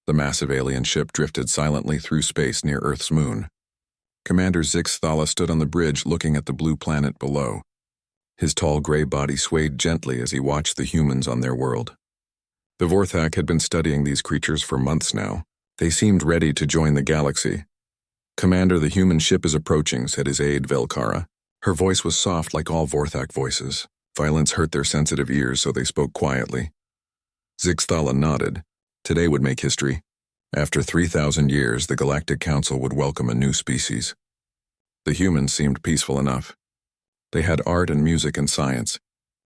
The massive alien ship drifted silently through space near Earth's moon. Commander Zixthala stood on the bridge looking at the blue planet below. His tall gray body swayed gently as he watched the humans on their world. The Vorthak had been studying these creatures for months now. They seemed ready to join the galaxy. "Commander, the human ship is approaching," said his aide Velkara. Her voice was soft like all Vorthak voices. Violence hurt their sensitive ears, so they spoke quietly. Zixthala nodded. Today would make history. After 3,000 years, the Galactic Council would welcome a new species. The humans seemed peaceful enough. They had art and music and science.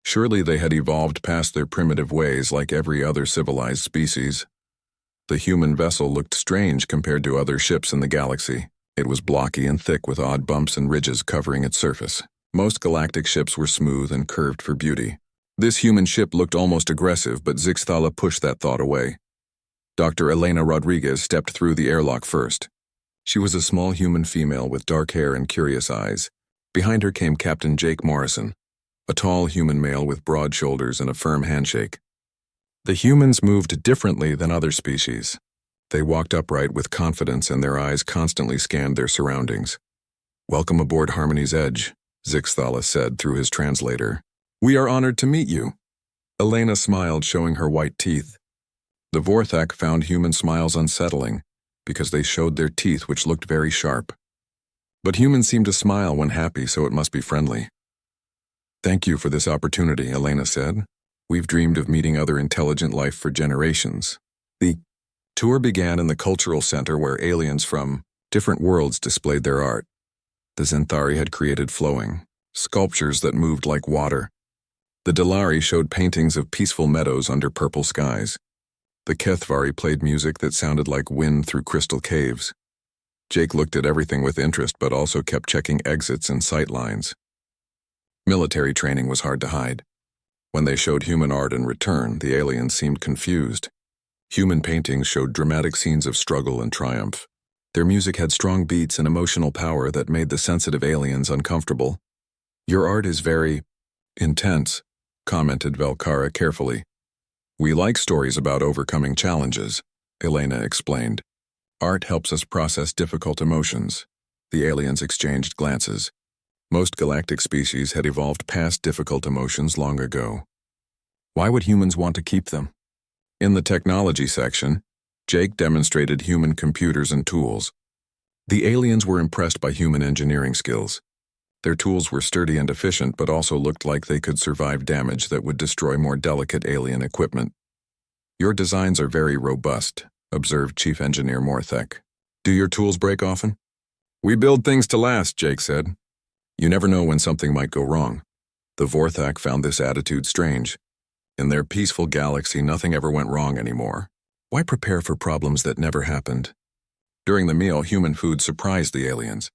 Surely they had evolved past their primitive ways like every other civilized species. The human vessel looked strange compared to other ships in the galaxy. It was blocky and thick with odd bumps and ridges covering its surface. Most galactic ships were smooth and curved for beauty. This human ship looked almost aggressive, but Zixthala pushed that thought away. Dr. Elena Rodriguez stepped through the airlock first. She was a small human female with dark hair and curious eyes. Behind her came Captain Jake Morrison, a tall human male with broad shoulders and a firm handshake. The humans moved differently than other species. They walked upright with confidence and their eyes constantly scanned their surroundings. "Welcome aboard Harmony's Edge," Zixthala said through his translator. "We are honored to meet you." Elena smiled, showing her white teeth. The Vorthak found human smiles unsettling because they showed their teeth, which looked very sharp. But humans seemed to smile when happy, so it must be friendly. "Thank you for this opportunity," Elena said. "We've dreamed of meeting other intelligent life for generations." The tour began in the cultural center where aliens from different worlds displayed their art. The Zenthari had created flowing sculptures that moved like water. The Dalari showed paintings of peaceful meadows under purple skies. The Kethvari played music that sounded like wind through crystal caves. Jake looked at everything with interest but also kept checking exits and sight lines. Military training was hard to hide. When they showed human art in return, the aliens seemed confused. Human paintings showed dramatic scenes of struggle and triumph. Their music had strong beats and emotional power that made the sensitive aliens uncomfortable. "Your art is very intense," commented Velkara carefully. "We like stories about overcoming challenges," Elena explained. "Art helps us process difficult emotions." The aliens exchanged glances. Most galactic species had evolved past difficult emotions long ago. Why would humans want to keep them? In the technology section, Jake demonstrated human computers and tools. The aliens were impressed by human engineering skills. Their tools were sturdy and efficient, but also looked like they could survive damage that would destroy more delicate alien equipment. "Your designs are very robust," observed Chief Engineer Morthek. "Do your tools break often?" "We build things to last," Jake said. "You never know when something might go wrong." The Vorthak found this attitude strange. In their peaceful galaxy, nothing ever went wrong anymore. Why prepare for problems that never happened? During the meal, human food surprised the aliens.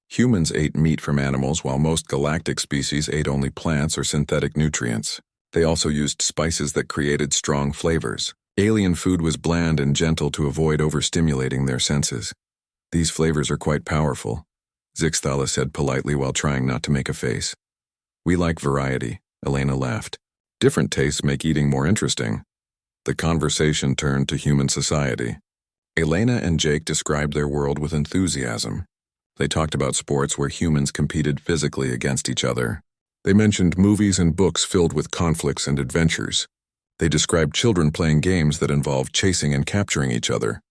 Humans ate meat from animals, while most galactic species ate only plants or synthetic nutrients. They also used spices that created strong flavors. Alien food was bland and gentle to avoid overstimulating their senses. "These flavors are quite powerful," Zixthala said politely while trying not to make a face. "We like variety," Elena laughed. "Different tastes make eating more interesting." The conversation turned to human society. Elena and Jake described their world with enthusiasm. They talked about sports where humans competed physically against each other. They mentioned movies and books filled with conflicts and adventures. They described children playing games that involved chasing and capturing each other.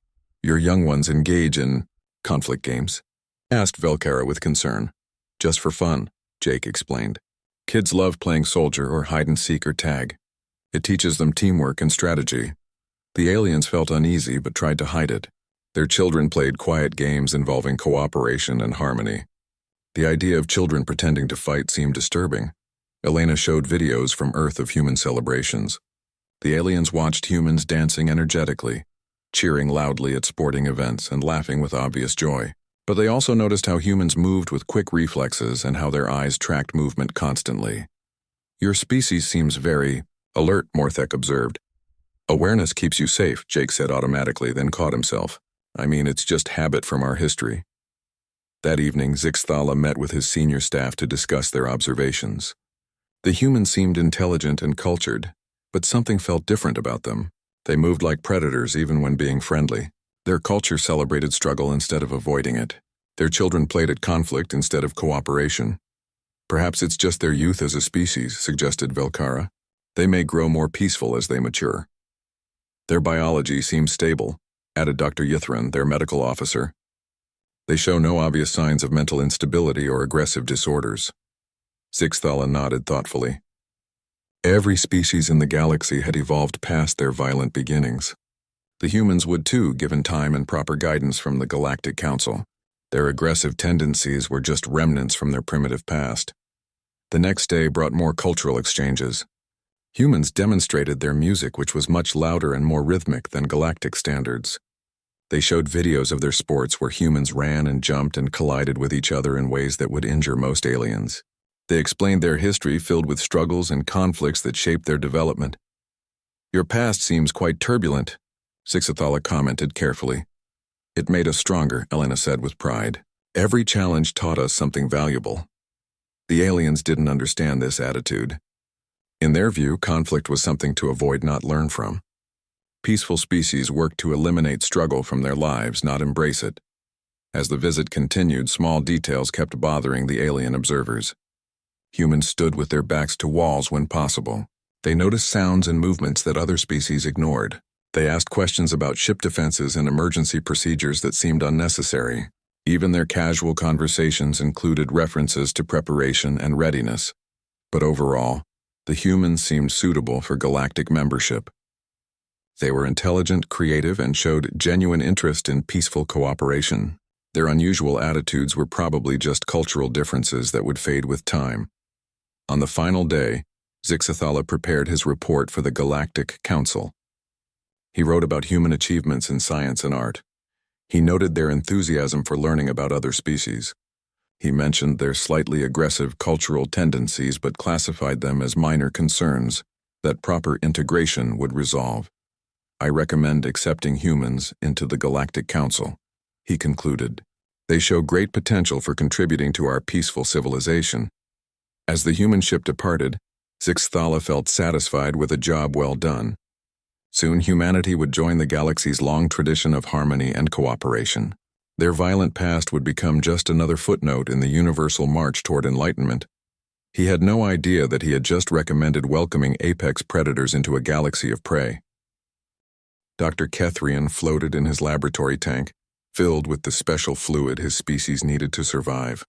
"Your young ones engage in conflict games?" asked Velkara with concern. "Just for fun," Jake explained. "Kids love playing soldier or hide-and-seek or tag. It teaches them teamwork and strategy." The aliens felt uneasy but tried to hide it. Their children played quiet games involving cooperation and harmony. The idea of children pretending to fight seemed disturbing. Elena showed videos from Earth of human celebrations. The aliens watched humans dancing energetically, cheering loudly at sporting events and laughing with obvious joy. But they also noticed how humans moved with quick reflexes and how their eyes tracked movement constantly. "Your species seems very alert," Morthek observed. "Awareness keeps you safe," Jake said automatically, then caught himself. "I mean, it's just habit from our history." That evening, Zixthala met with his senior staff to discuss their observations. The humans seemed intelligent and cultured, but something felt different about them. They moved like predators even when being friendly. Their culture celebrated struggle instead of avoiding it. Their children played at conflict instead of cooperation. Perhaps it's just their youth as a species, suggested Velkara. They may grow more peaceful as they mature. Their biology seems stable, added Dr. Yithran, their medical officer. They show no obvious signs of mental instability or aggressive disorders. Zixthala nodded thoughtfully. Every species in the galaxy had evolved past their violent beginnings. The humans would too, given time and proper guidance from the Galactic Council. Their aggressive tendencies were just remnants from their primitive past. The next day brought more cultural exchanges. Humans demonstrated their music, which was much louder and more rhythmic than galactic standards. They showed videos of their sports where humans ran and jumped and collided with each other in ways that would injure most aliens. They explained their history filled with struggles and conflicts that shaped their development. Your past seems quite turbulent, Zixthala commented carefully. It made us stronger, Elena said with pride. Every challenge taught us something valuable. The aliens didn't understand this attitude. In their view, conflict was something to avoid, not learn from. Peaceful species worked to eliminate struggle from their lives, not embrace it. As the visit continued, small details kept bothering the alien observers. Humans stood with their backs to walls when possible. They noticed sounds and movements that other species ignored. They asked questions about ship defenses and emergency procedures that seemed unnecessary. Even their casual conversations included references to preparation and readiness. But overall, the humans seemed suitable for galactic membership. They were intelligent, creative, and showed genuine interest in peaceful cooperation. Their unusual attitudes were probably just cultural differences that would fade with time. On the final day, Zixthala prepared his report for the Galactic Council. He wrote about human achievements in science and art. He noted their enthusiasm for learning about other species. He mentioned their slightly aggressive cultural tendencies but classified them as minor concerns that proper integration would resolve. I recommend accepting humans into the Galactic Council, he concluded. They show great potential for contributing to our peaceful civilization. As the human ship departed, Zixthala felt satisfied with a job well done. Soon humanity would join the galaxy's long tradition of harmony and cooperation. Their violent past would become just another footnote in the universal march toward enlightenment. He had no idea that he had just recommended welcoming apex predators into a galaxy of prey. Dr. Kethrian floated in his laboratory tank, filled with the special fluid his species needed to survive.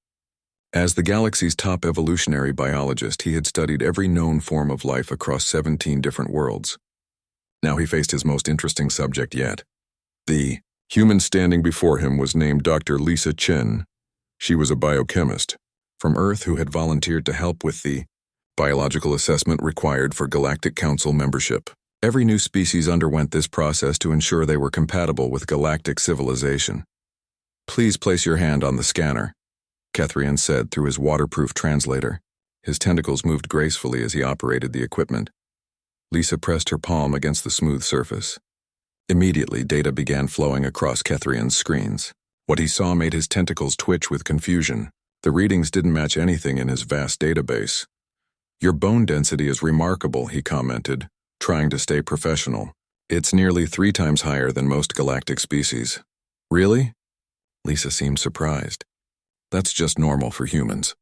As the galaxy's top evolutionary biologist, he had studied every known form of life across 17 different worlds. Now he faced his most interesting subject yet. The human standing before him was named Dr. Lisa Chen. She was a biochemist from Earth who had volunteered to help with the biological assessment required for Galactic Council membership. Every new species underwent this process to ensure they were compatible with galactic civilization. Please place your hand on the scanner, Kethrian said through his waterproof translator. His tentacles moved gracefully as he operated the equipment. Lisa pressed her palm against the smooth surface. Immediately, data began flowing across Kethrian's screens. What he saw made his tentacles twitch with confusion. The readings didn't match anything in his vast database. Your bone density is remarkable, he commented, trying to stay professional. It's nearly 3 times higher than most galactic species. Really? Lisa seemed surprised. That's just normal for humans.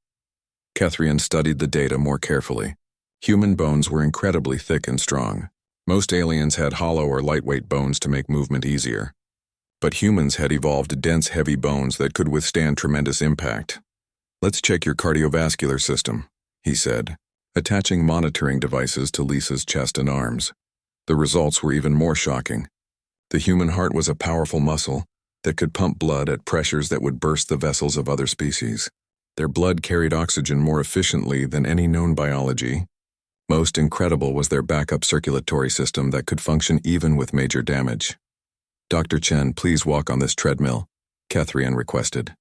Kethrian studied the data more carefully. Human bones were incredibly thick and strong. Most aliens had hollow or lightweight bones to make movement easier. But humans had evolved dense, heavy bones that could withstand tremendous impact. Let's check your cardiovascular system, he said, attaching monitoring devices to Lisa's chest and arms. The results were even more shocking. The human heart was a powerful muscle that could pump blood at pressures that would burst the vessels of other species. Their blood carried oxygen more efficiently than any known biology. Most incredible was their backup circulatory system that could function even with major damage. Dr. Chen, please walk on this treadmill, Kethrian requested.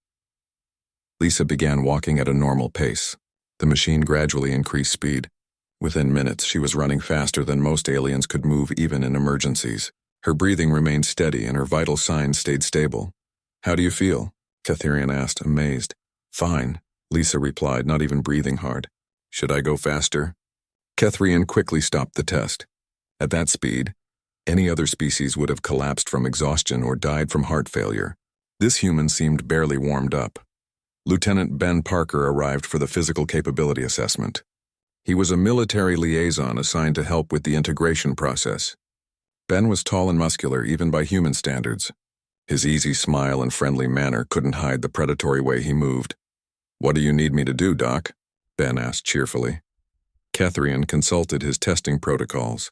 Lisa began walking at a normal pace. The machine gradually increased speed. Within minutes, she was running faster than most aliens could move even in emergencies. Her breathing remained steady and her vital signs stayed stable. How do you feel? Kethrian asked, amazed. Fine, Lisa replied, not even breathing hard. Should I go faster? Kethrian quickly stopped the test. At that speed, Any other species would have collapsed from exhaustion or died from heart failure. This human seemed barely warmed up. Lieutenant Ben Parker arrived for the physical capability assessment. He was a military liaison assigned to help with the integration process. Ben was tall and muscular even by human standards. His easy smile and friendly manner couldn't hide the predatory way he moved. "What do you need me to do, Doc?" Ben asked cheerfully. Kethrian consulted his testing protocols.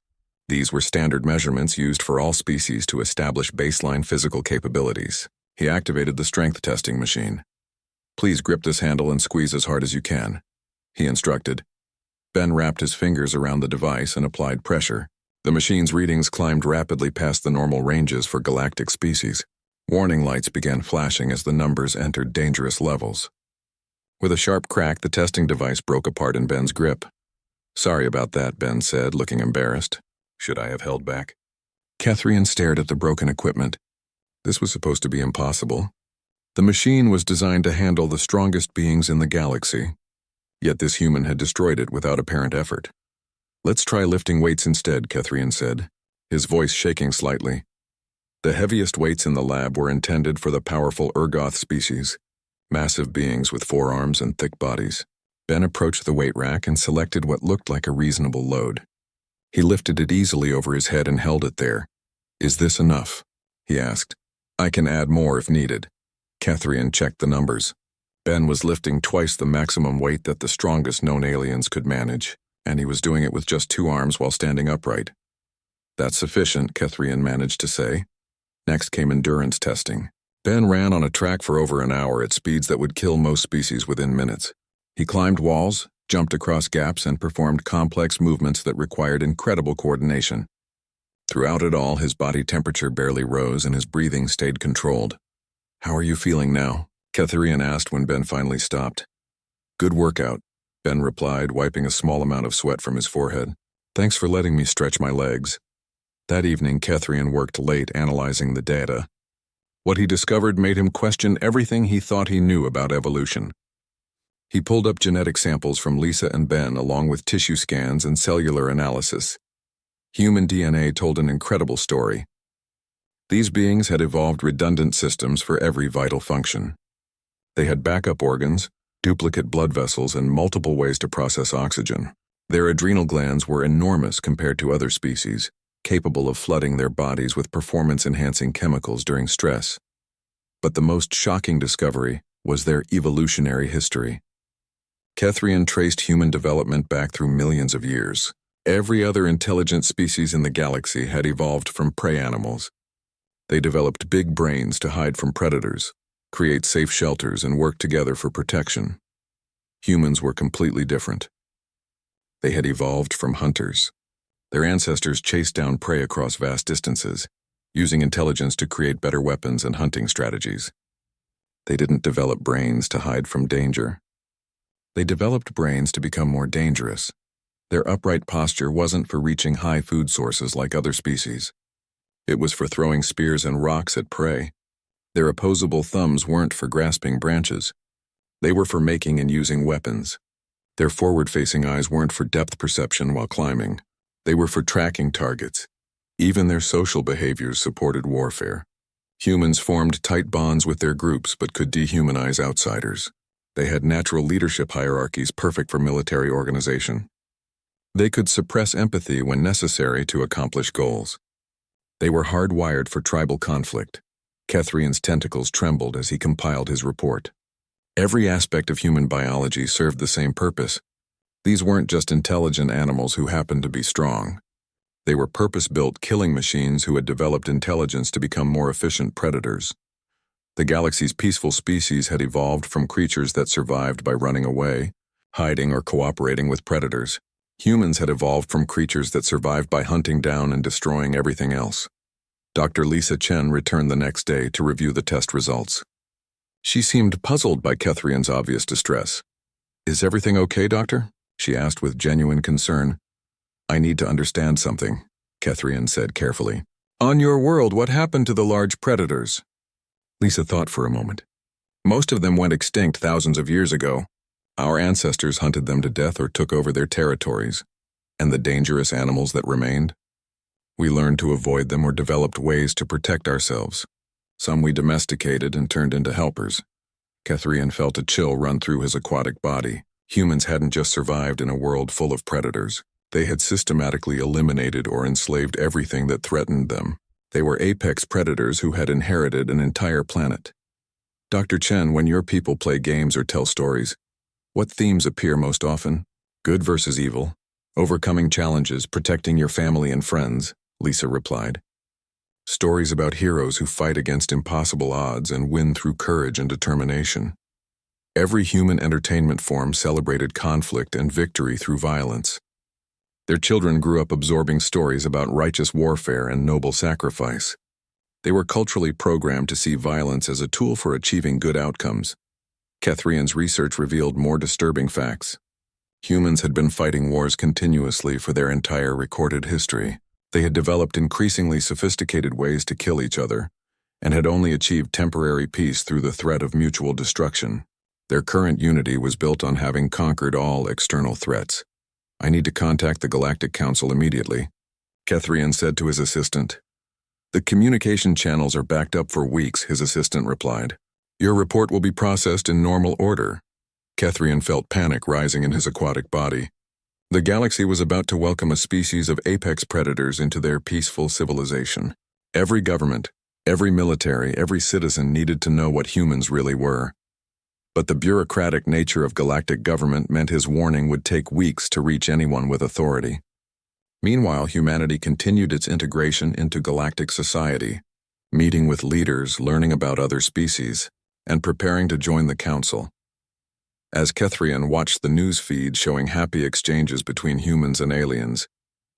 These were standard measurements used for all species to establish baseline physical capabilities. He activated the strength testing machine. "Please grip this handle and squeeze as hard as you can," he instructed. Ben wrapped his fingers around the device and applied pressure. The machine's readings climbed rapidly past the normal ranges for galactic species. Warning lights began flashing as the numbers entered dangerous levels. With a sharp crack, the testing device broke apart in Ben's grip. "Sorry about that," Ben said, looking embarrassed. "Should I have held back?" Kethrian stared at the broken equipment. This was supposed to be impossible. The machine was designed to handle the strongest beings in the galaxy, yet this human had destroyed it without apparent effort. "Let's try lifting weights instead," Kethrian said, his voice shaking slightly. The heaviest weights in the lab were intended for the powerful Ergoth species, massive beings with 4 arms and thick bodies. Ben approached the weight rack and selected what looked like a reasonable load. He lifted it easily over his head and held it there. "Is this enough?" he asked. "I can add more if needed." Kethrian checked the numbers. Ben was lifting twice the maximum weight that the strongest known aliens could manage, and he was doing it with just 2 arms while standing upright. "That's sufficient," Kethrian managed to say. Next came endurance testing. Ben ran on a track for over an hour at speeds that would kill most species within minutes. He climbed walls, jumped across gaps, and performed complex movements that required incredible coordination. Throughout it all, his body temperature barely rose and his breathing stayed controlled. "How are you feeling now?" Kethrian asked when Ben finally stopped. "Good workout," Ben replied, wiping a small amount of sweat from his forehead. "Thanks for letting me stretch my legs." That evening, Kethrian worked late analyzing the data. What he discovered made him question everything he thought he knew about evolution. He pulled up genetic samples from Lisa and Ben along with tissue scans and cellular analysis. Human DNA told an incredible story. These beings had evolved redundant systems for every vital function. They had backup organs, duplicate blood vessels, and multiple ways to process oxygen. Their adrenal glands were enormous compared to other species, capable of flooding their bodies with performance-enhancing chemicals during stress. But the most shocking discovery was their evolutionary history. Kethrian traced human development back through millions of years. Every other intelligent species in the galaxy had evolved from prey animals. They developed big brains to hide from predators, create safe shelters, and work together for protection. Humans were completely different. They had evolved from hunters. Their ancestors chased down prey across vast distances, using intelligence to create better weapons and hunting strategies. They didn't develop brains to hide from danger. They developed brains to become more dangerous. Their upright posture wasn't for reaching high food sources like other species. It was for throwing spears and rocks at prey. Their opposable thumbs weren't for grasping branches. They were for making and using weapons. Their forward-facing eyes weren't for depth perception while climbing. They were for tracking targets. Even their social behaviors supported warfare. Humans formed tight bonds with their groups but could dehumanize outsiders. They had natural leadership hierarchies perfect for military organization. They could suppress empathy when necessary to accomplish goals. They were hardwired for tribal conflict. Kethrian's tentacles trembled as he compiled his report. Every aspect of human biology served the same purpose. These weren't just intelligent animals who happened to be strong. They were purpose-built killing machines who had developed intelligence to become more efficient predators. The galaxy's peaceful species had evolved from creatures that survived by running away, hiding, or cooperating with predators. Humans had evolved from creatures that survived by hunting down and destroying everything else. Dr. Lisa Chen returned the next day to review the test results. She seemed puzzled by Kethrian's obvious distress. "Is everything okay, Doctor?" she asked with genuine concern. "I need to understand something," Kethrian said carefully. "On your world, what happened to the large predators?" Lisa thought for a moment. "Most of them went extinct thousands of years ago. Our ancestors hunted them to death or took over their territories. And the dangerous animals that remained? We learned to avoid them or developed ways to protect ourselves. Some we domesticated and turned into helpers. Kethrian felt a chill run through his aquatic body. Humans hadn't just survived in a world full of predators. They had systematically eliminated or enslaved everything that threatened them. They were apex predators who had inherited an entire planet. Dr. Chen, when your people play games or tell stories, what themes appear most often? Good versus evil. Overcoming challenges, protecting your family and friends, Lisa replied. Stories about heroes who fight against impossible odds and win through courage and determination. Every human entertainment form celebrated conflict and victory through violence. Their children grew up absorbing stories about righteous warfare and noble sacrifice. They were culturally programmed to see violence as a tool for achieving good outcomes. Kethrian's research revealed more disturbing facts. Humans had been fighting wars continuously for their entire recorded history. They had developed increasingly sophisticated ways to kill each other, and had only achieved temporary peace through the threat of mutual destruction. Their current unity was built on having conquered all external threats. I need to contact the Galactic Council immediately, Kethrian said to his assistant. The communication channels are backed up for weeks, his assistant replied. Your report will be processed in normal order. Kethrian felt panic rising in his aquatic body. The galaxy was about to welcome a species of apex predators into their peaceful civilization. Every government, every military, every citizen needed to know what humans really were. But the bureaucratic nature of galactic government meant his warning would take weeks to reach anyone with authority. Meanwhile, humanity continued its integration into galactic society, meeting with leaders, learning about other species, and preparing to join the council. As Kethrian watched the news feed showing happy exchanges between humans and aliens,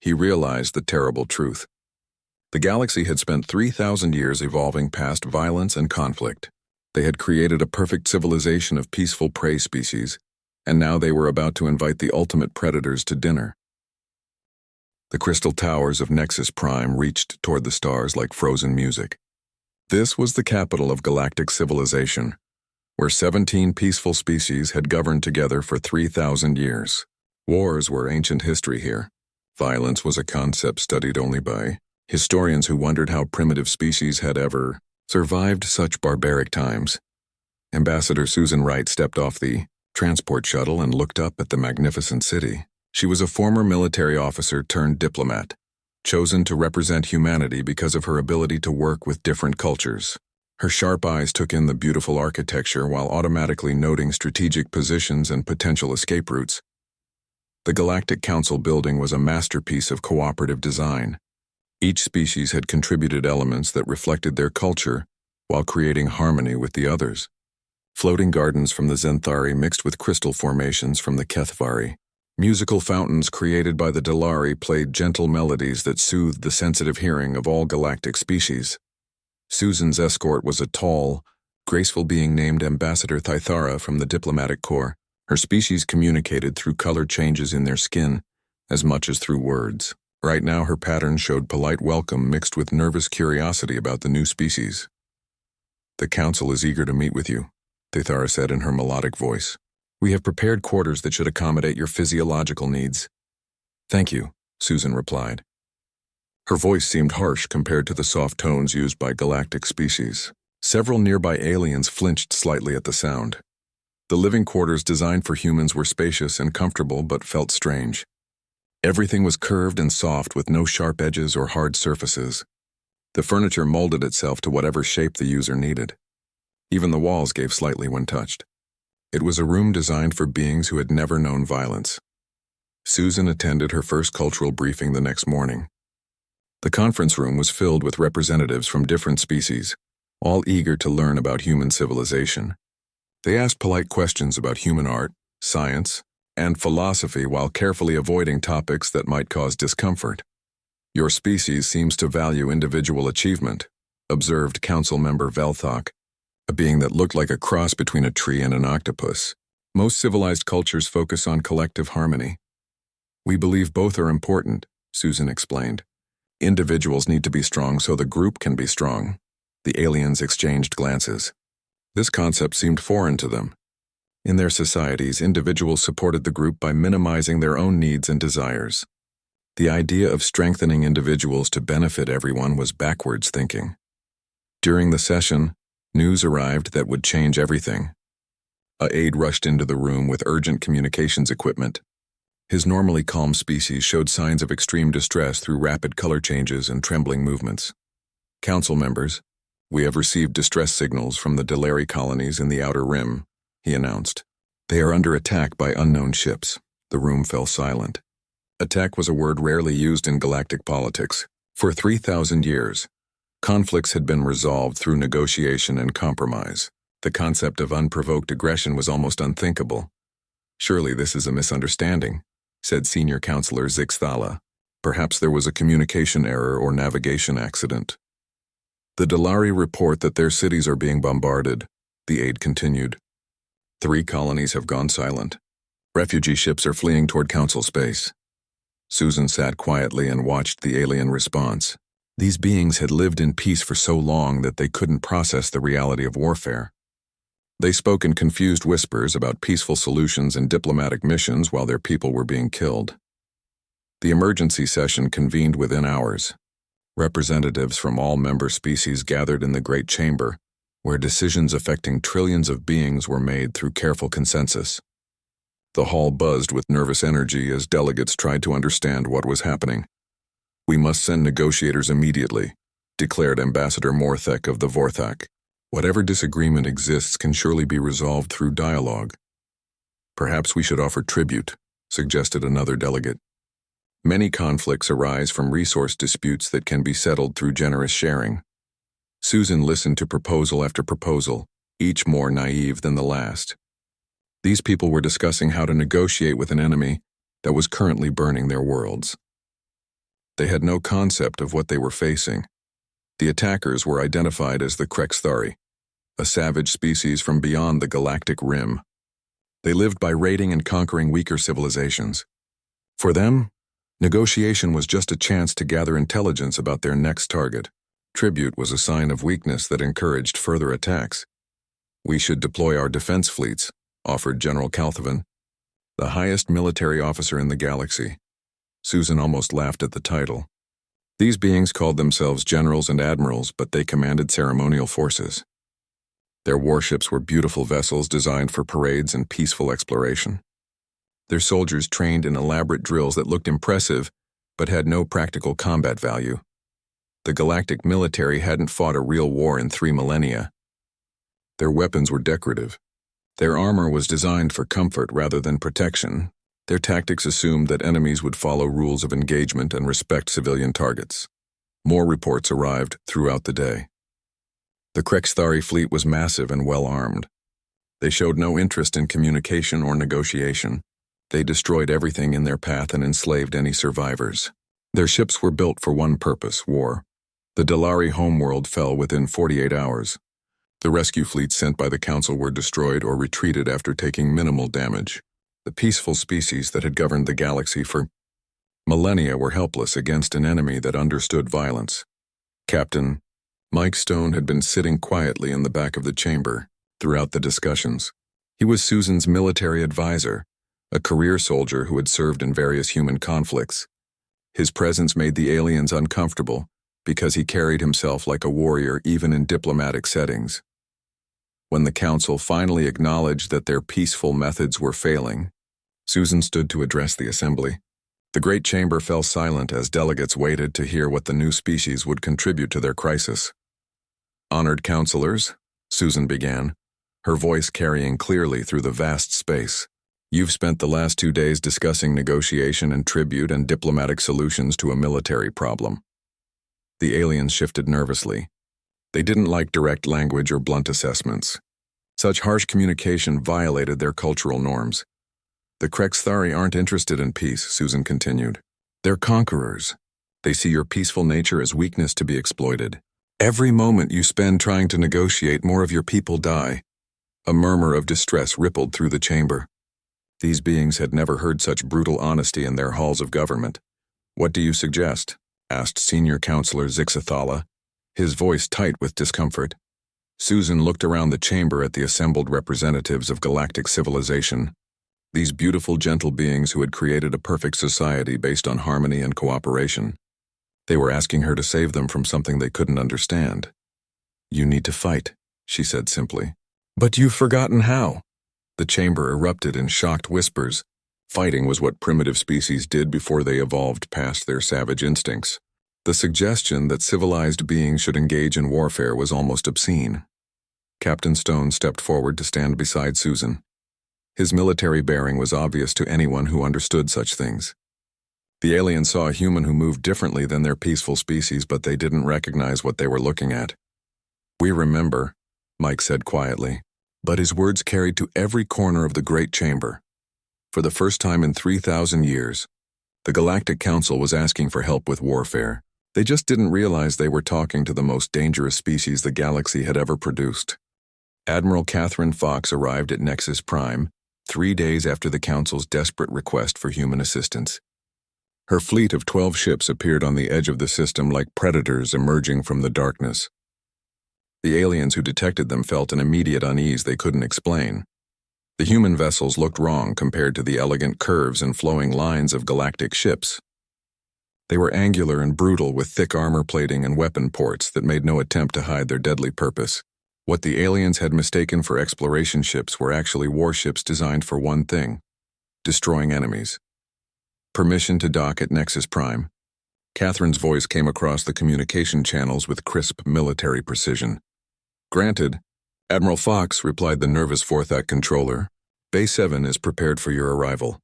he realized the terrible truth. The galaxy had spent 3,000 years evolving past violence and conflict. They had created a perfect civilization of peaceful prey species, and now they were about to invite the ultimate predators to dinner. The crystal towers of Nexus Prime reached toward the stars like frozen music. This was the capital of galactic civilization, where 17 peaceful species had governed together for 3,000 years. Wars were ancient history here. Violence was a concept studied only by historians who wondered how primitive species had ever survived such barbaric times. Ambassador Susan Wright stepped off the transport shuttle and looked up at the magnificent city. She was a former military officer turned diplomat, chosen to represent humanity because of her ability to work with different cultures. Her sharp eyes took in the beautiful architecture while automatically noting strategic positions and potential escape routes. The Galactic Council building was a masterpiece of cooperative design. Each species had contributed elements that reflected their culture while creating harmony with the others. Floating gardens from the Zenthari mixed with crystal formations from the Kethvari. Musical fountains created by the Delari played gentle melodies that soothed the sensitive hearing of all galactic species. Susan's escort was a tall, graceful being named Ambassador Thythara from the Diplomatic Corps. Her species communicated through color changes in their skin, as much as through words. Right now her pattern showed polite welcome mixed with nervous curiosity about the new species. The council is eager to meet with you, Thythara said in her melodic voice. We have prepared quarters that should accommodate your physiological needs. Thank you, Susan replied. Her voice seemed harsh compared to the soft tones used by galactic species. Several nearby aliens flinched slightly at the sound. The living quarters designed for humans were spacious and comfortable but felt strange. Everything was curved and soft with no sharp edges or hard surfaces. The furniture molded itself to whatever shape the user needed. Even the walls gave slightly when touched. It was a room designed for beings who had never known violence. Susan attended her first cultural briefing the next morning. The conference room was filled with representatives from different species, all eager to learn about human civilization. They asked polite questions about human art, science, and philosophy while carefully avoiding topics that might cause discomfort. Your species seems to value individual achievement, observed Council Member Velthok, a being that looked like a cross between a tree and an octopus. Most civilized cultures focus on collective harmony. We believe both are important, Susan explained. Individuals need to be strong so the group can be strong. The aliens exchanged glances. This concept seemed foreign to them. In their societies, individuals supported the group by minimizing their own needs and desires. The idea of strengthening individuals to benefit everyone was backwards thinking. During the session, news arrived that would change everything. A aide rushed into the room with urgent communications equipment. His normally calm species showed signs of extreme distress through rapid color changes and trembling movements. "Council members, we have received distress signals from the Delari colonies in the Outer Rim," he announced. "They are under attack by unknown ships." The room fell silent. Attack was a word rarely used in galactic politics. For 3,000 years, conflicts had been resolved through negotiation and compromise. The concept of unprovoked aggression was almost unthinkable. "Surely this is a misunderstanding," said Senior Counselor Zixthala. "Perhaps there was a communication error or navigation accident." "The Delari report that their cities are being bombarded," the aide continued. "3 colonies have gone silent. Refugee ships are fleeing toward Council space." Susan sat quietly and watched the alien response. These beings had lived in peace for so long that they couldn't process the reality of warfare. They spoke in confused whispers about peaceful solutions and diplomatic missions while their people were being killed. The emergency session convened within hours. Representatives from all member species gathered in the Great Chamber, where decisions affecting trillions of beings were made through careful consensus. The hall buzzed with nervous energy as delegates tried to understand what was happening. "We must send negotiators immediately," declared Ambassador Morthek of the Vorthak. "Whatever disagreement exists can surely be resolved through dialogue." "Perhaps we should offer tribute," suggested another delegate. "Many conflicts arise from resource disputes that can be settled through generous sharing." Susan listened to proposal after proposal, each more naive than the last. These people were discussing how to negotiate with an enemy that was currently burning their worlds. They had no concept of what they were facing. The attackers were identified as the Krexthari, a savage species from beyond the galactic rim. They lived by raiding and conquering weaker civilizations. For them, negotiation was just a chance to gather intelligence about their next target. Tribute was a sign of weakness that encouraged further attacks. "We should deploy our defense fleets," offered General Calthavan, the highest military officer in the galaxy. Susan almost laughed at the title. These beings called themselves generals and admirals, but they commanded ceremonial forces. Their warships were beautiful vessels designed for parades and peaceful exploration. Their soldiers trained in elaborate drills that looked impressive, but had no practical combat value. The galactic military hadn't fought a real war in 3 millennia. Their weapons were decorative. Their armor was designed for comfort rather than protection. Their tactics assumed that enemies would follow rules of engagement and respect civilian targets. More reports arrived throughout the day. The Krexthari fleet was massive and well-armed. They showed no interest in communication or negotiation. They destroyed everything in their path and enslaved any survivors. Their ships were built for one purpose: war. The Delari homeworld fell within 48 hours. The rescue fleets sent by the Council were destroyed or retreated after taking minimal damage. The peaceful species that had governed the galaxy for millennia were helpless against an enemy that understood violence. Captain Mike Stone had been sitting quietly in the back of the chamber throughout the discussions. He was Susan's military advisor, a career soldier who had served in various human conflicts. His presence made the aliens uncomfortable because he carried himself like a warrior even in diplomatic settings. When the Council finally acknowledged that their peaceful methods were failing, Susan stood to address the assembly. The Great Chamber fell silent as delegates waited to hear what the new species would contribute to their crisis. "Honored counselors," Susan began, her voice carrying clearly through the vast space. "You've spent the last 2 days discussing negotiation and tribute and diplomatic solutions to a military problem." The aliens shifted nervously. They didn't like direct language or blunt assessments. Such harsh communication violated their cultural norms. "The Krexthari aren't interested in peace," Susan continued. "They're conquerors. They see your peaceful nature as weakness to be exploited. Every moment you spend trying to negotiate, more of your people die." A murmur of distress rippled through the chamber. These beings had never heard such brutal honesty in their halls of government. "What do you suggest?" asked Senior Counselor Zixthala, his voice tight with discomfort. Susan looked around the chamber at the assembled representatives of galactic civilization. These beautiful, gentle beings who had created a perfect society based on harmony and cooperation. They were asking her to save them from something they couldn't understand. "You need to fight," she said simply. "But you've forgotten how." The chamber erupted in shocked whispers. Fighting was what primitive species did before they evolved past their savage instincts. The suggestion that civilized beings should engage in warfare was almost obscene. Captain Stone stepped forward to stand beside Susan. His military bearing was obvious to anyone who understood such things. The aliens saw a human who moved differently than their peaceful species, but they didn't recognize what they were looking at. "We remember," Mike said quietly, but his words carried to every corner of the great chamber. For the first time in 3,000 years, the Galactic Council was asking for help with warfare. They just didn't realize they were talking to the most dangerous species the galaxy had ever produced. Admiral Catherine Fox arrived at Nexus Prime 3 days after the Council's desperate request for human assistance. Her fleet of 12 ships appeared on the edge of the system like predators emerging from the darkness. The aliens who detected them felt an immediate unease they couldn't explain. The human vessels looked wrong compared to the elegant curves and flowing lines of galactic ships. They were angular and brutal with thick armor plating and weapon ports that made no attempt to hide their deadly purpose. What the aliens had mistaken for exploration ships were actually warships designed for one thing: destroying enemies. "Permission to dock at Nexus Prime." Catherine's voice came across the communication channels with crisp military precision. "Granted." "Admiral Fox," replied the nervous Forthat controller. "Bay 7 is prepared for your arrival."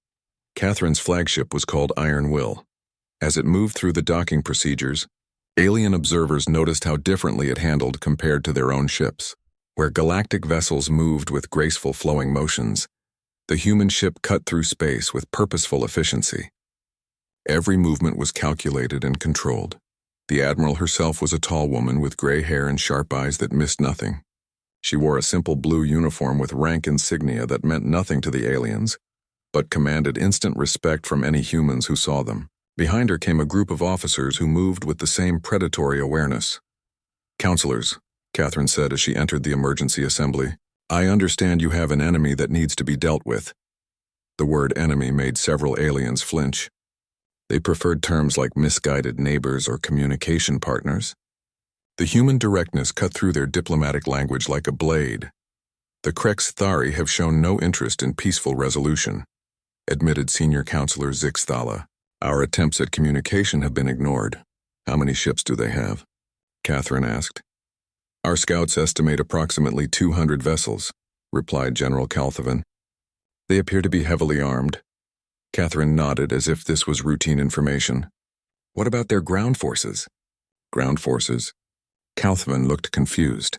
Catherine's flagship was called Iron Will. As it moved through the docking procedures, alien observers noticed how differently it handled compared to their own ships. Where galactic vessels moved with graceful flowing motions, the human ship cut through space with purposeful efficiency. Every movement was calculated and controlled. The Admiral herself was a tall woman with gray hair and sharp eyes that missed nothing. She wore a simple blue uniform with rank insignia that meant nothing to the aliens, but commanded instant respect from any humans who saw them. Behind her came a group of officers who moved with the same predatory awareness. "Counselors," Catherine said as she entered the emergency assembly, "I understand you have an enemy that needs to be dealt with." The word enemy made several aliens flinch. They preferred terms like misguided neighbors or communication partners. The human directness cut through their diplomatic language like a blade. "The Krex Thari have shown no interest in peaceful resolution," admitted Senior Counselor Zixthala. "Our attempts at communication have been ignored." "How many ships do they have?" Catherine asked. "Our scouts estimate approximately 200 vessels," replied General Calthavan. "They appear to be heavily armed." Catherine nodded as if this was routine information. "What about their ground forces?" "Ground forces?" Calthavan looked confused.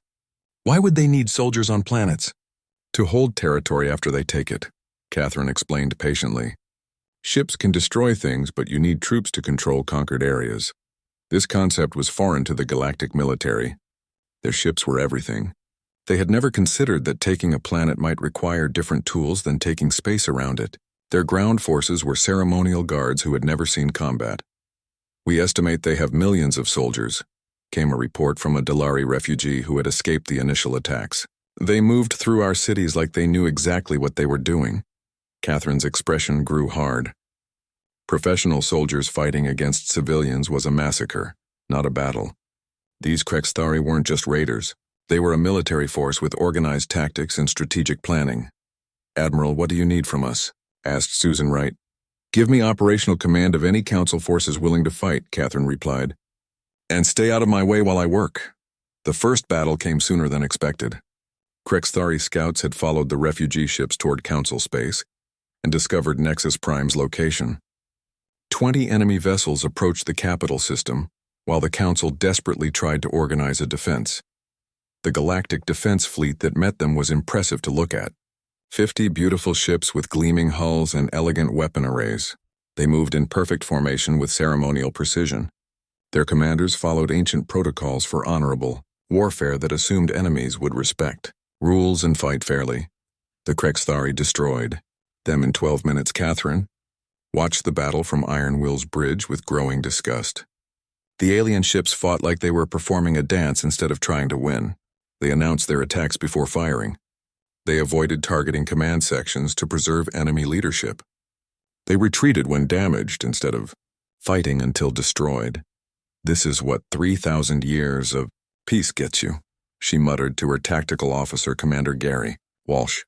"Why would they need soldiers on planets?" "To hold territory after they take it," Catherine explained patiently. "Ships can destroy things, but you need troops to control conquered areas." This concept was foreign to the galactic military. Their ships were everything. They had never considered that taking a planet might require different tools than taking space around it. Their ground forces were ceremonial guards who had never seen combat. "We estimate they have millions of soldiers," came a report from a Dalari refugee who had escaped the initial attacks. "They moved through our cities like they knew exactly what they were doing." Catherine's expression grew hard. Professional soldiers fighting against civilians was a massacre, not a battle. These Krex Thari weren't just raiders. They were a military force with organized tactics and strategic planning. "Admiral, what do you need from us?" asked Susan Wright. "Give me operational command of any council forces willing to fight," Catherine replied. "And stay out of my way while I work." The first battle came sooner than expected. Krex Thari scouts had followed the refugee ships toward council space and discovered Nexus Prime's location. 20 enemy vessels approached the capital system, while the council desperately tried to organize a defense. The galactic defense fleet that met them was impressive to look at. 50 beautiful ships with gleaming hulls and elegant weapon arrays. They moved in perfect formation with ceremonial precision. Their commanders followed ancient protocols for honorable warfare that assumed enemies would respect rules and fight fairly. The Krex Thari destroyed them in 12 minutes. Catherine watched the battle from Iron Will's bridge with growing disgust. The alien ships fought like they were performing a dance instead of trying to win. They announced their attacks before firing. They avoided targeting command sections to preserve enemy leadership. They retreated when damaged instead of fighting until destroyed. "This is what 3,000 years of peace gets you," she muttered to her tactical officer, Commander Gary Walsh.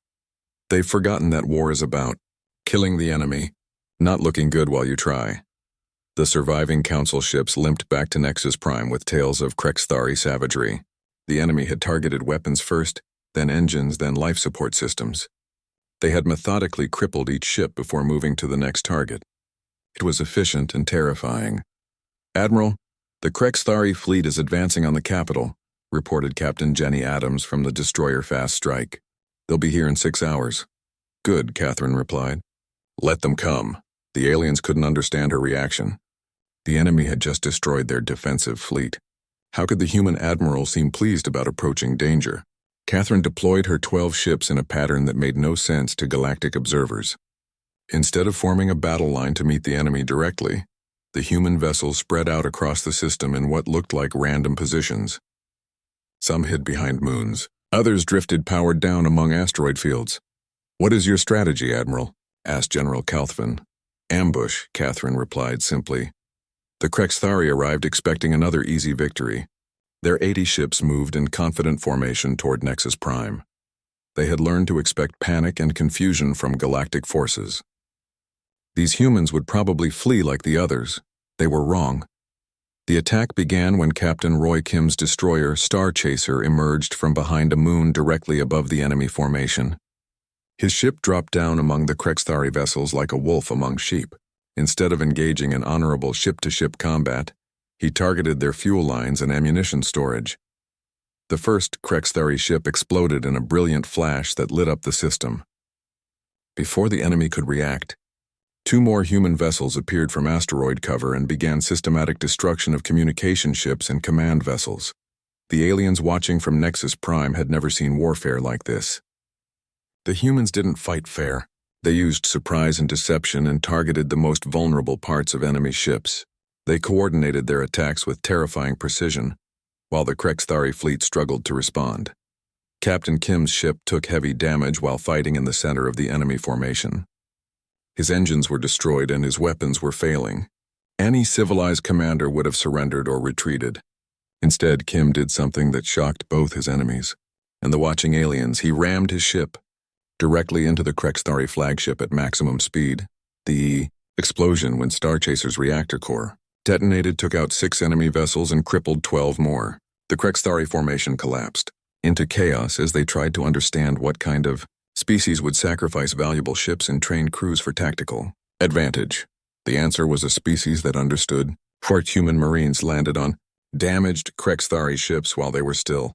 "They've forgotten that war is about killing the enemy, not looking good while you try." The surviving Council ships limped back to Nexus Prime with tales of Krexthari savagery. The enemy had targeted weapons first, then engines, then life support systems. They had methodically crippled each ship before moving to the next target. It was efficient and terrifying. "Admiral, the Krexthari fleet is advancing on the capital," reported Captain Jenny Adams from the destroyer Fast Strike. "They'll be here in 6 hours." "Good," Catherine replied. "Let them come." The aliens couldn't understand her reaction. The enemy had just destroyed their defensive fleet. How could the human admiral seem pleased about approaching danger? Catherine deployed her 12 ships in a pattern that made no sense to galactic observers. Instead of forming a battle line to meet the enemy directly, the human vessels spread out across the system in what looked like random positions. Some hid behind moons. Others drifted powered down among asteroid fields. "What is your strategy, Admiral?" asked General Calthvin. "Ambush," Catherine replied simply. The Krexthari arrived expecting another easy victory. Their 80 ships moved in confident formation toward Nexus Prime. They had learned to expect panic and confusion from galactic forces. These humans would probably flee like the others. They were wrong. The attack began when Captain Roy Kim's destroyer, Star Chaser, emerged from behind a moon directly above the enemy formation. His ship dropped down among the Krexthari vessels like a wolf among sheep. Instead of engaging in honorable ship-to-ship combat, he targeted their fuel lines and ammunition storage. The first Krexthari ship exploded in a brilliant flash that lit up the system. Before the enemy could react, 2 more human vessels appeared from asteroid cover and began systematic destruction of communication ships and command vessels. The aliens watching from Nexus Prime had never seen warfare like this. The humans didn't fight fair. They used surprise and deception and targeted the most vulnerable parts of enemy ships. They coordinated their attacks with terrifying precision, while the Krexthari fleet struggled to respond. Captain Kim's ship took heavy damage while fighting in the center of the enemy formation. His engines were destroyed and his weapons were failing. Any civilized commander would have surrendered or retreated. Instead, Kim did something that shocked both his enemies and the watching aliens. He rammed his ship directly into the Krexthari flagship at maximum speed. The explosion, when Star Chaser's reactor core detonated, took out 6 enemy vessels and crippled 12 more. The Krexthari formation collapsed into chaos as they tried to understand what kind of species would sacrifice valuable ships and trained crews for tactical advantage. The answer was a species that understood. 4 human Marines landed on damaged Krexthari ships while they were still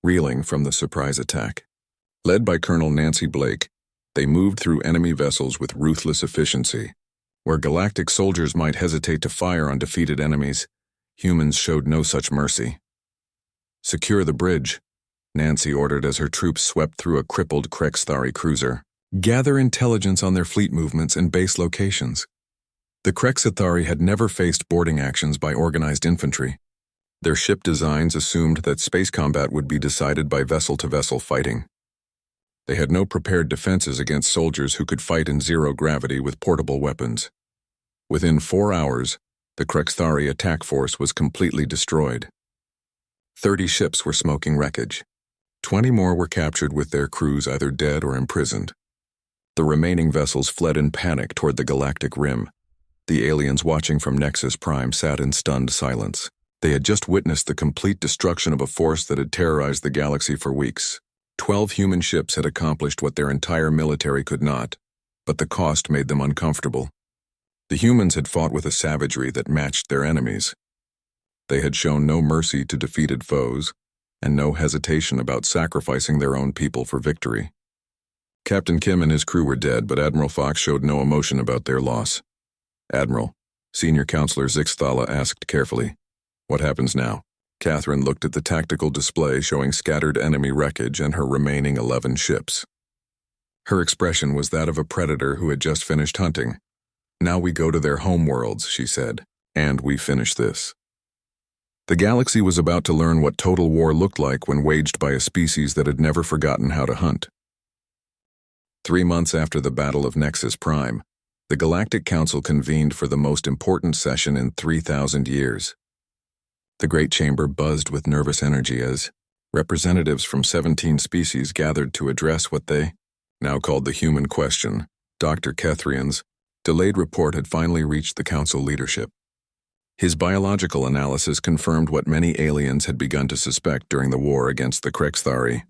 reeling from the surprise attack. Led by Colonel Nancy Blake, they moved through enemy vessels with ruthless efficiency. Where galactic soldiers might hesitate to fire on defeated enemies, humans showed no such mercy. "Secure the bridge," Nancy ordered as her troops swept through a crippled Krexthari cruiser. "Gather intelligence on their fleet movements and base locations." The Krexthari had never faced boarding actions by organized infantry. Their ship designs assumed that space combat would be decided by vessel-to-vessel fighting. They had no prepared defenses against soldiers who could fight in zero gravity with portable weapons. Within 4 hours, the Krexthari attack force was completely destroyed. 30 ships were smoking wreckage. 20 more were captured with their crews either dead or imprisoned. The remaining vessels fled in panic toward the galactic rim. The aliens watching from Nexus Prime sat in stunned silence. They had just witnessed the complete destruction of a force that had terrorized the galaxy for weeks. 12 human ships had accomplished what their entire military could not, but the cost made them uncomfortable. The humans had fought with a savagery that matched their enemies. They had shown no mercy to defeated foes, and no hesitation about sacrificing their own people for victory. Captain Kim and his crew were dead, but Admiral Fox showed no emotion about their loss. "Admiral," Senior Counselor Zixthala asked carefully, "what happens now?" Catherine looked at the tactical display showing scattered enemy wreckage and her remaining 11 ships. Her expression was that of a predator who had just finished hunting. "Now we go to their homeworlds," she said, "and we finish this." The galaxy was about to learn what total war looked like when waged by a species that had never forgotten how to hunt. 3 months after the Battle of Nexus Prime, the Galactic Council convened for the most important session in 3,000 years. The Great Chamber buzzed with nervous energy as representatives from 17 species gathered to address what they now called the human question. Dr. Kethrian's delayed report had finally reached the Council leadership. His biological analysis confirmed what many aliens had begun to suspect during the war against the Krexthari.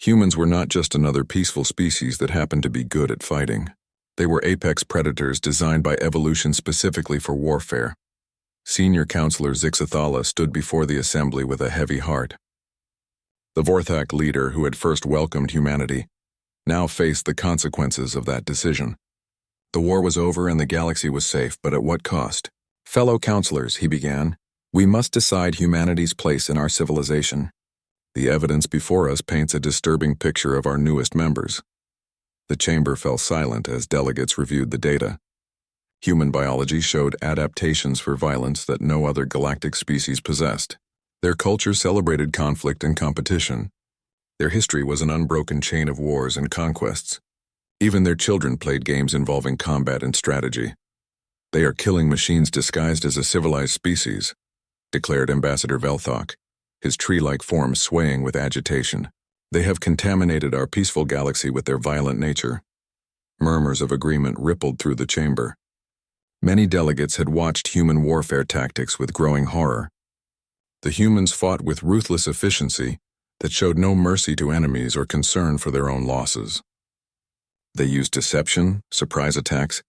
Humans were not just another peaceful species that happened to be good at fighting. They were apex predators designed by evolution specifically for warfare. Senior Counselor Zixathala stood before the assembly with a heavy heart. The Vorthak leader who had first welcomed humanity now faced the consequences of that decision. The war was over and the galaxy was safe, but at what cost? Fellow counselors, he began, we must decide humanity's place in our civilization. The evidence before us paints a disturbing picture of our newest members. The chamber fell silent as delegates reviewed the data. Human biology showed adaptations for violence that no other galactic species possessed. Their culture celebrated conflict and competition. Their history was an unbroken chain of wars and conquests. Even their children played games involving combat and strategy. They are killing machines disguised as a civilized species, declared Ambassador Velthok, his tree-like form swaying with agitation. They have contaminated our peaceful galaxy with their violent nature. Murmurs of agreement rippled through the chamber. Many delegates had watched human warfare tactics with growing horror. The humans fought with ruthless efficiency that showed no mercy to enemies or concern for their own losses. They used deception, surprise attacks,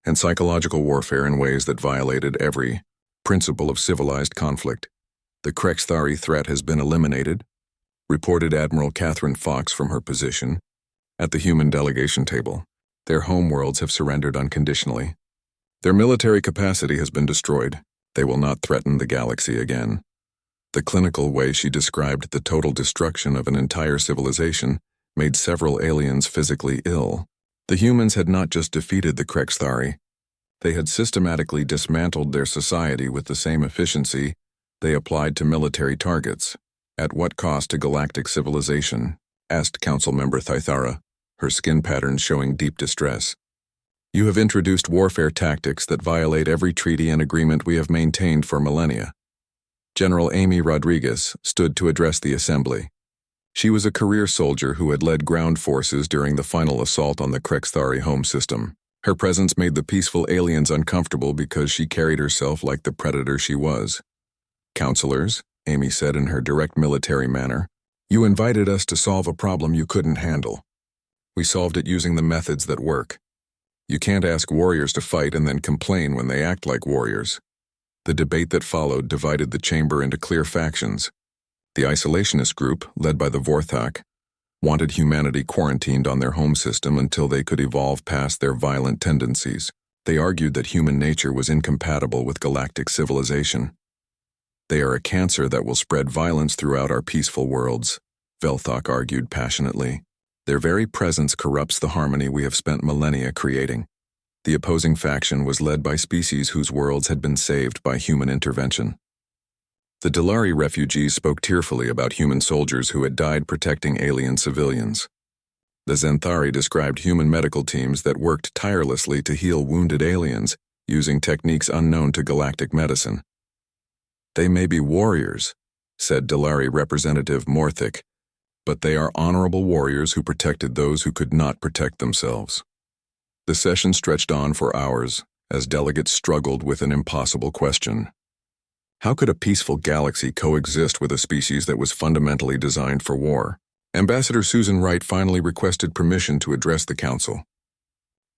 and psychological warfare in ways that violated every principle of civilized conflict. The Krexthari threat has been eliminated, reported Admiral Catherine Fox from her position at the human delegation table. Their homeworlds have surrendered unconditionally. Their military capacity has been destroyed. They will not threaten the galaxy again. The clinical way she described the total destruction of an entire civilization made several aliens physically ill. The humans had not just defeated the Krexthari, they had systematically dismantled their society with the same efficiency they applied to military targets. At what cost to galactic civilization? Asked Council Member Thythara, her skin patterns showing deep distress. You have introduced warfare tactics that violate every treaty and agreement we have maintained for millennia. General Amy Rodriguez stood to address the assembly. She was a career soldier who had led ground forces during the final assault on the Krexthari home system. Her presence made the peaceful aliens uncomfortable because she carried herself like the predator she was. Counselors, Amy said in her direct military manner, you invited us to solve a problem you couldn't handle. We solved it using the methods that work. You can't ask warriors to fight and then complain when they act like warriors. The debate that followed divided the chamber into clear factions. The isolationist group, led by the Vorthak, wanted humanity quarantined on their home system until they could evolve past their violent tendencies. They argued that human nature was incompatible with galactic civilization. They are a cancer that will spread violence throughout our peaceful worlds, Velthok argued passionately. Their very presence corrupts the harmony we have spent millennia creating. The opposing faction was led by species whose worlds had been saved by human intervention. The Delari refugees spoke tearfully about human soldiers who had died protecting alien civilians. The Zenthari described human medical teams that worked tirelessly to heal wounded aliens using techniques unknown to galactic medicine. They may be warriors, said Delari Representative Morthic, but they are honorable warriors who protected those who could not protect themselves. The session stretched on for hours as delegates struggled with an impossible question. How could a peaceful galaxy coexist with a species that was fundamentally designed for war? Ambassador Susan Wright finally requested permission to address the council.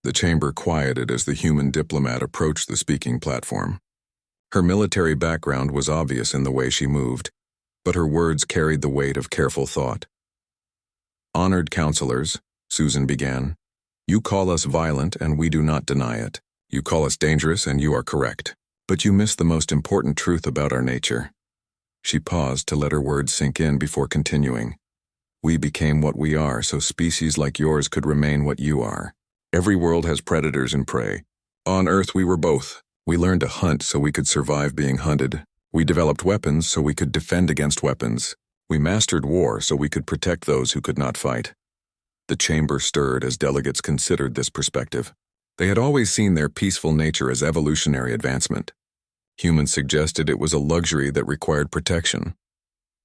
The chamber quieted as the human diplomat approached the speaking platform. Her military background was obvious in the way she moved, but her words carried the weight of careful thought. Honored counselors, Susan began, you call us violent and we do not deny it. You call us dangerous and you are correct. But you miss the most important truth about our nature. She paused to let her words sink in before continuing. We became what we are so species like yours could remain what you are. Every world has predators and prey. On Earth we were both. We learned to hunt so we could survive being hunted. We developed weapons so we could defend against weapons. We mastered war so we could protect those who could not fight. The chamber stirred as delegates considered this perspective. They had always seen their peaceful nature as evolutionary advancement. Humans suggested it was a luxury that required protection.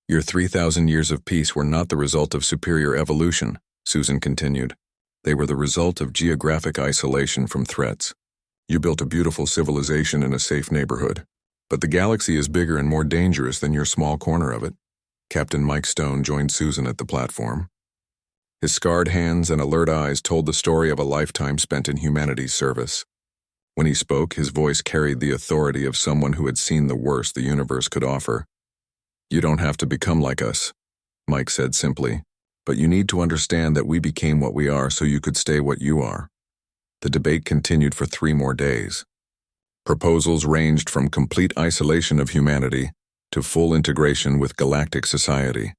Your 3,000 years of peace were not the result of superior evolution, Susan continued. They were the result of geographic isolation from threats. You built a beautiful civilization in a safe neighborhood. But the galaxy is bigger and more dangerous than your small corner of it. Captain Mike Stone joined Susan at the platform. His scarred hands and alert eyes told the story of a lifetime spent in humanity's service. When he spoke, his voice carried the authority of someone who had seen the worst the universe could offer. You don't have to become like us, Mike said simply, but you need to understand that we became what we are so you could stay what you are. The debate continued for 3 more days. Proposals ranged from complete isolation of humanity to full integration with galactic society.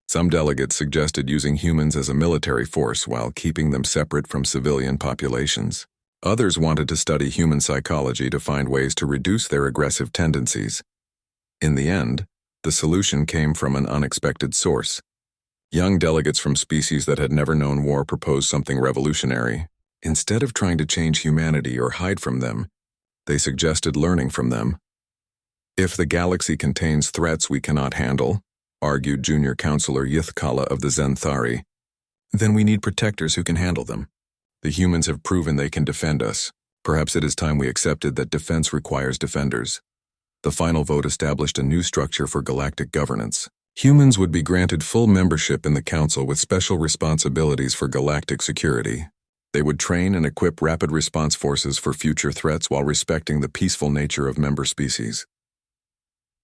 Some delegates suggested using humans as a military force while keeping them separate from civilian populations. Others wanted to study human psychology to find ways to reduce their aggressive tendencies. In the end, the solution came from an unexpected source. Young delegates from species that had never known war proposed something revolutionary. Instead of trying to change humanity or hide from them, they suggested learning from them. If the galaxy contains threats we cannot handle, argued Junior Counselor Yithkala of the Zenthari, then we need protectors who can handle them. The humans have proven they can defend us. Perhaps it is time we accepted that defense requires defenders. The final vote established a new structure for galactic governance. Humans would be granted full membership in the Council with special responsibilities for galactic security. They would train and equip rapid response forces for future threats while respecting the peaceful nature of member species.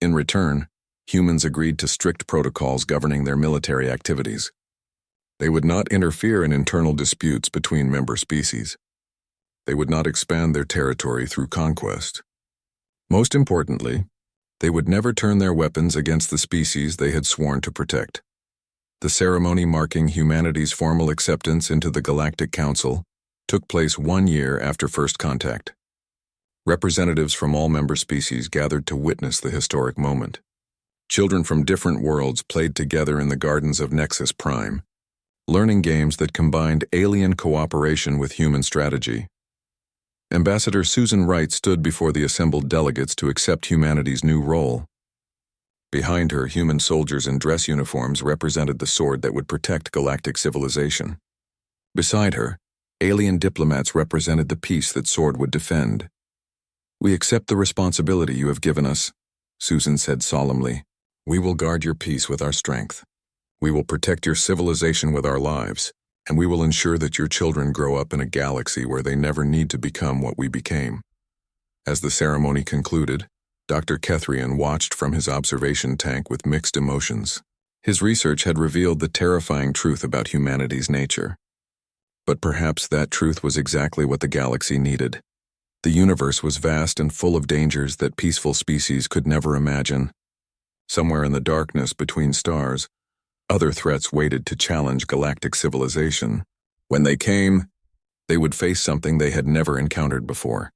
In return, humans agreed to strict protocols governing their military activities. They would not interfere in internal disputes between member species. They would not expand their territory through conquest. Most importantly, they would never turn their weapons against the species they had sworn to protect. The ceremony marking humanity's formal acceptance into the Galactic Council took place 1 year after first contact. Representatives from all member species gathered to witness the historic moment. Children from different worlds played together in the gardens of Nexus Prime, learning games that combined alien cooperation with human strategy. Ambassador Susan Wright stood before the assembled delegates to accept humanity's new role. Behind her, human soldiers in dress uniforms represented the sword that would protect galactic civilization. Beside her, alien diplomats represented the peace that sword would defend. "We accept the responsibility you have given us," Susan said solemnly. "We will guard your peace with our strength. We will protect your civilization with our lives, and we will ensure that your children grow up in a galaxy where they never need to become what we became." As the ceremony concluded, Dr. Kethrian watched from his observation tank with mixed emotions. His research had revealed the terrifying truth about humanity's nature. But perhaps that truth was exactly what the galaxy needed. The universe was vast and full of dangers that peaceful species could never imagine. Somewhere in the darkness between stars, other threats waited to challenge galactic civilization. When they came, they would face something they had never encountered before.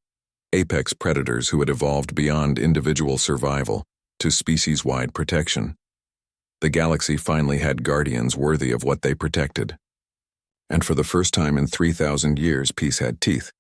Apex predators who had evolved beyond individual survival to species-wide protection. The galaxy finally had guardians worthy of what they protected. And for the first time in 3,000 years, peace had teeth.